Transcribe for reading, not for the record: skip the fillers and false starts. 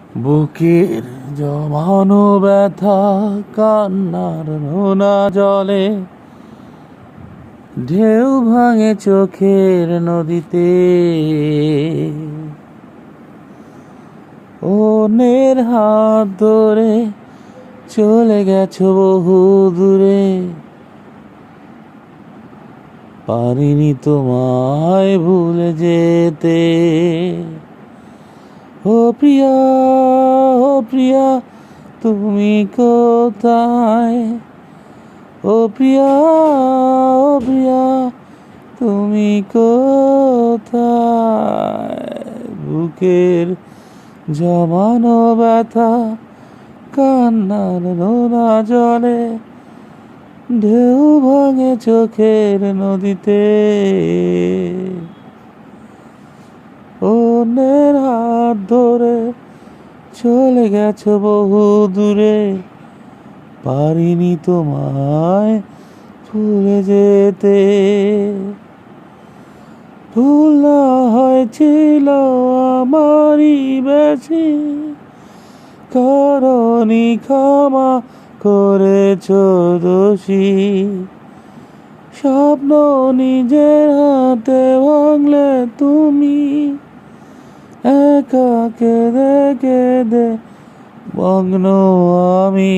বুকের জমানো ব্যথা কান্নার নোনা জলে ঢেউ ভাঙে চোখের নদীতে। অন্যের হাত ধরে চলে গেছো বহু দূরে, পারিনি তোমায় ভুলে যেতে। ও প্রিয়া, ও প্রিয়া, তুমি কোথায়? ও প্রিয়া, ও প্রিয়া, তুমি কোথায়? বুকের জমানো ব্যথা কান্নার নোনা জলে ঢেউ ভাঙে চোখের নদীতে। অন্যের হাত ধরে চলে গেছো বহু দূরে, পারিনি তোমায় ভুলে যেতে। ভুল না হয়েছিল আমারই বেশি, কারণই ক্ষমা করেছো দোষী। স্বপ্ন নিজের হাতে ভাঙলে তুমি, একা কেঁদে কেঁদে মগ্ন আমি।